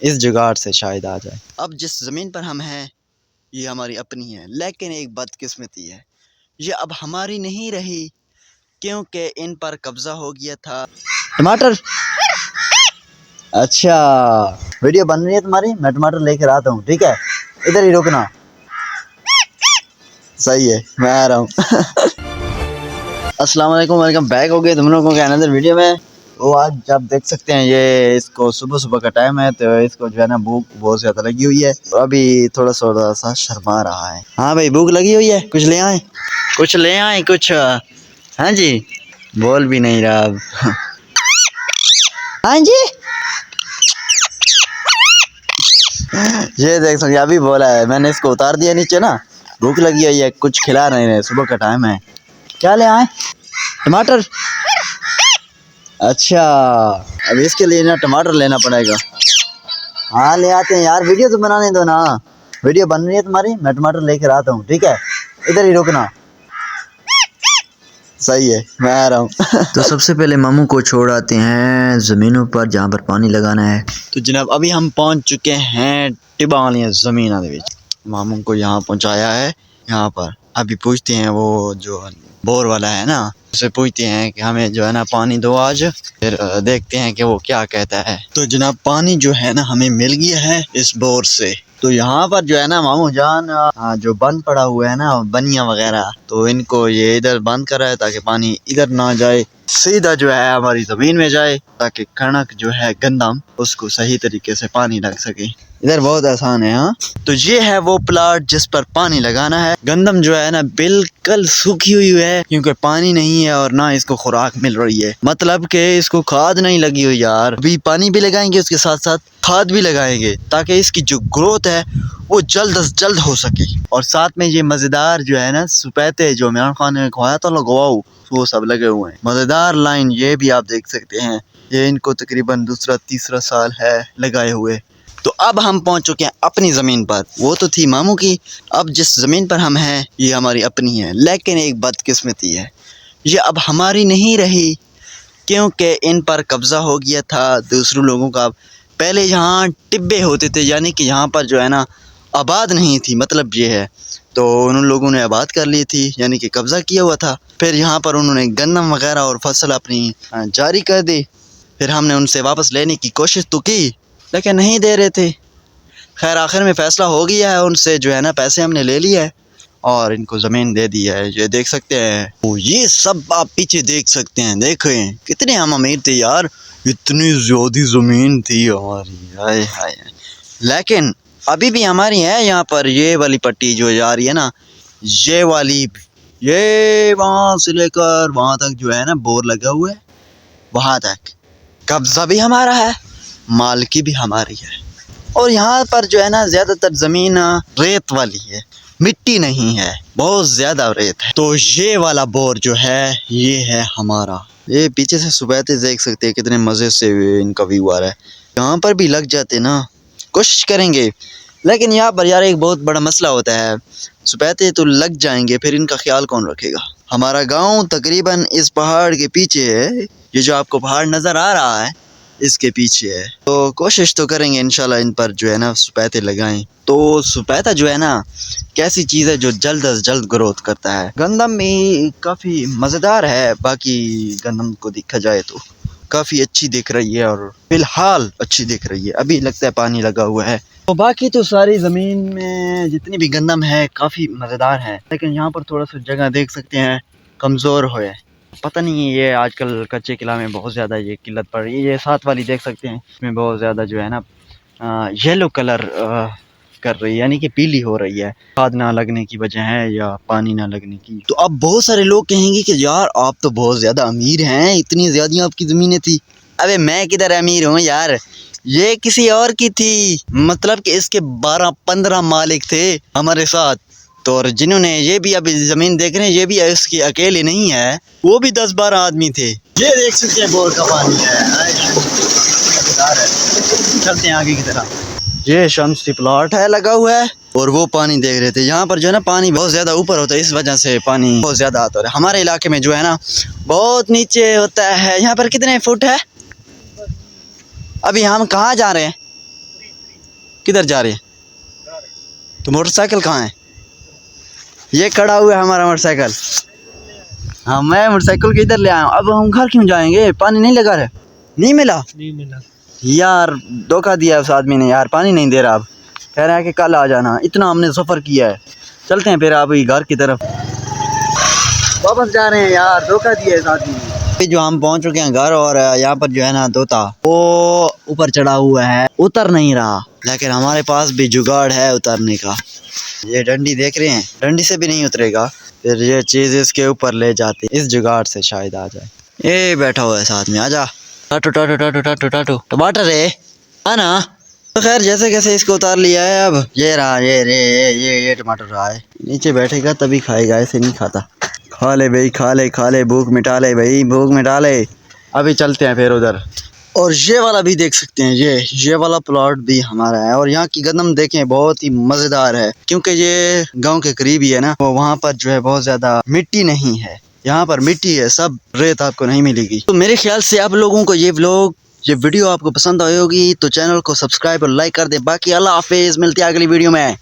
इस जुगाड़ से शायद आ जाए। अब जिस ज़मीन पर हम हैं ये हमारी अपनी है, लेकिन एक बदकिस्मती है, ये अब हमारी नहीं रही क्योंकि इन पर कब्जा हो गया था। टमाटर, अच्छा वीडियो बन रही है तुम्हारी, मैं टमाटर लेकर आता हूँ, ठीक है, इधर ही रुकना। सही है, मैं आ रहा हूँ। अस्सलाम वालेकुम, वेलकम बैक हो गए तुम लोगों के अनदर वीडियो में। तो आज आप देख सकते हैं ये इसको सुबह सुबह का टाइम है, तो इसको जो है ना भूख बहुत ज़्यादा लगी हुई है, तो अभी थोड़ा सा शर्मा रहा है। हाँ भाई भूख लगी हुई है, कुछ ले आए, कुछ ले आए कुछ। हाँ जी, बोल भी नहीं रहा अब। हाँ जी, ये देख सकते अभी बोला है, मैंने इसको उतार दिया नीचे ना, भूख लगी हुई है, कुछ खिला नहीं रहे, सुबह का टाइम है। क्या ले आए? टमाटर, अच्छा अब इसके लिए ना टमाटर लेना पड़ेगा। हाँ ले आते हैं यार, वीडियो तो बनाने दो ना, वीडियो बन रही है तुम्हारी, मैं टमाटर लेकर आता हूँ, ठीक है, इधर ही रुकना। सही है, मैं आ रहा हूँ। तो सबसे पहले मामू को छोड़ आते हैं ज़मीनों पर जहाँ पर पानी लगाना है। तो जनाब अभी हम पहुँच चुके हैं टिबा वाली ज़मीन दे विच। मामू को यहाँ पहुँचाया है, यहाँ पर अभी पूछते हैं वो जो बोर वाला है ना, उससे पूछते हैं कि हमें जो है ना पानी दो आज, फिर देखते हैं कि वो क्या कहता है। तो जनाब पानी जो है ना हमें मिल गया है इस बोर से। तो यहाँ पर जो है ना मामू जान जो बंद पड़ा हुआ है ना बनिया वगैरह, तो इनको ये इधर बंद करा है ताकि पानी इधर ना जाए, सीधा जो है हमारी ज़मीन में जाए, ताकि कणक जो है गंदम उसको सही तरीके से पानी लग सके। इधर बहुत आसान है। हाँ तो ये है वो प्लाट जिस पर पानी लगाना है। गंदम जो है ना बिल्कुल सूखी हुई है क्योंकि पानी नहीं है और ना इसको खुराक मिल रही है, मतलब कि इसको खाद नहीं लगी हुई यार। अभी पानी भी लगाएंगे, उसके साथ साथ खाद भी लगाएंगे ताकि इसकी जो ग्रोथ है वो जल्द अज जल्द हो सके। और साथ में ये मज़ेदार जो है ना सपेते जो इमरान खान ने खुआया था लगवाओ, वो सब लगे हुए हैं। मज़ेदार लाइन ये भी आप देख सकते हैं, ये इनको तकरीबन दूसरा तीसरा साल है लगाए हुए। तो अब हम पहुंच चुके हैं अपनी ज़मीन पर, वो तो थी मामू की, अब जिस ज़मीन पर हम हैं ये हमारी अपनी है, लेकिन एक बदकिस्मती है, ये अब हमारी नहीं रही क्योंकि इन पर कब्ज़ा हो गया था दूसरों लोगों का। पहले यहाँ टिब्बे होते थे, यानी कि यहाँ पर जो है ना आबाद नहीं थी, मतलब ये है, तो उन लोगों ने आबाद कर ली थी, यानी कि कब्ज़ा किया हुआ था। फिर यहाँ पर उन्होंने गन्नम वगैरह और फसल अपनी जारी कर दी। फिर हमने उनसे वापस लेने की कोशिश तो की लेकिन नहीं दे रहे थे। खैर आखिर में फ़ैसला हो गया है, उनसे जो है ना पैसे हमने ले लिए है और इनको ज़मीन दे दी है। ये देख सकते हैं, तो ये सब आप पीछे देख सकते हैं, देखें कितने हम अमीर थे यार, इतनी ज़्यादा ज़मीन थी हमारी, हाय हाय। लेकिन अभी भी हमारी है यहाँ पर, ये वाली पट्टी जो जा रही है ना, ये वाली, ये वहाँ से लेकर वहाँ तक जो है ना बोर लगा हुआ है, वहाँ तक कब्ज़ा भी हमारा है, मालिकी भी हमारी है। और यहाँ पर जो है ना ज़्यादातर ज़मीन रेत वाली है, मिट्टी नहीं है, बहुत ज़्यादा रेत है। तो ये वाला बोर जो है ये है हमारा। ये पीछे से सुबह देख सकते हैं कितने मज़े से इनका व्यू आ रहा है। यहाँ पर भी लग जाते ना, कोशिश करेंगे, लेकिन यहाँ पर यार एक बहुत बड़ा मसला होता है, सुबह तो लग जाएंगे फिर इनका ख्याल कौन रखेगा। हमारा गाँव तकरीबन इस पहाड़ के पीछे है, ये जो आपको पहाड़ नज़र आ रहा है इसके पीछे है। तो कोशिश तो करेंगे इंशाल्लाह इन पर जो है ना सुपैते लगाएं। तो सुपैता जो है ना कैसी चीज़ है जो जल्द अज जल्द ग्रोथ करता है। गंदम भी काफ़ी मज़ेदार है, बाकी गंदम को देखा जाए तो काफ़ी अच्छी दिख रही है और फ़िलहाल अच्छी दिख रही है, अभी लगता है पानी लगा हुआ है। तो बाकी तो सारी ज़मीन में जितनी भी गंदम है काफ़ी मज़ेदार है, लेकिन यहाँ पर थोड़ा सा जगह देख सकते हैं कमज़ोर है, पता नहीं ये आजकल कच्चे किला में बहुत ज़्यादा ये किल्लत पड़ रही है। ये साथ वाली देख सकते हैं, इसमें बहुत ज़्यादा जो है ना येलो कलर कर रही है, यानी कि पीली हो रही है, खाद ना लगने की वजह है या पानी ना लगने की। तो अब बहुत सारे लोग कहेंगे कि यार आप तो बहुत ज़्यादा अमीर हैं, इतनी ज़्यादा आपकी ज़मीनें थी। अबे मैं किधर अमीर हूँ यार, ये किसी और की थी, मतलब कि इसके 12-15 मालिक थे हमारे साथ। तो और जिन्होंने ये भी अभी ज़मीन देख रहे हैं ये भी इसकी अकेले नहीं है, वो भी 10-12 आदमी थे। ये देख सकते हैं बोर का पानी है, चलते हैं आगे की तरफ। ये शम्सी प्लॉट है लगा हुआ है और वो पानी देख रहे थे। यहाँ पर जो है ना पानी बहुत ज़्यादा ऊपर होता है, इस वजह से पानी बहुत ज़्यादा आता है। हमारे इलाके में जो है ना बहुत नीचे होता है। यहाँ पर कितने फुट है? अभी हम कहाँ जा रहे हैं? किधर जा रहे हैं? तो मोटरसाइकिल कहाँ है? ये खड़ा हुआ है हमारा मोटरसाइकिल। हाँ मैं मोटरसाइकिल के इधर ले आया हूँ। अब हम घर क्यों जाएंगे? पानी नहीं लगा रहा, नहीं मिला यार, धोखा दिया उस आदमी ने यार, पानी नहीं दे रहा। अब कह रहा है कि कल आ जाना। इतना हमने सफ़र किया है। चलते हैं फिर अभी घर की तरफ, वापस जा रहे हैं यार, धोखा दिया इस आदमी ने। अभी जो हम पहुंच चुके हैं घर, और यहाँ पर जो है ना तोता वो ऊपर चढ़ा हुआ है, उतर नहीं रहा, लेकिन हमारे पास भी जुगाड़ है उतरने का। ये डंडी देख रहे हैं, डंडी से भी नहीं उतरेगा, फिर ये चीज़ इसके ऊपर ले जाते, इस जुगाड़ से शायद आ जाए। ये बैठा हुआ है साथ में, आजा। टाटू टाटू टाटू टाटू टाटू टमाटर है ना। तो खैर जैसे कैसे इसको उतार लिया है। अब ये रहा, ये टमाटर रहा है। नीचे बैठेगा तभी खाएगा, ऐसे नहीं खाता। खा ले भाई, खा ले खा ले, भूख मिटा ले भाई, भूख मिटा ले। अभी चलते हैं फिर उधर। और ये वाला भी देख सकते हैं, ये वाला प्लॉट भी हमारा है। और यहाँ की गंदम देखें, बहुत ही मज़ेदार है, क्योंकि ये गांव के करीब ही है ना। वो वहाँ पर जो है बहुत ज़्यादा मिट्टी नहीं है, यहाँ पर मिट्टी है, सब रेत आपको नहीं मिलेगी। तो मेरे ख्याल से आप लोगों को ये वीडियो आपको पसंद आई होगी, तो चैनल को सब्सक्राइब और लाइक कर दे। बाकी अल्लाह हाफिज़, मिलते हैं अगली वीडियो में।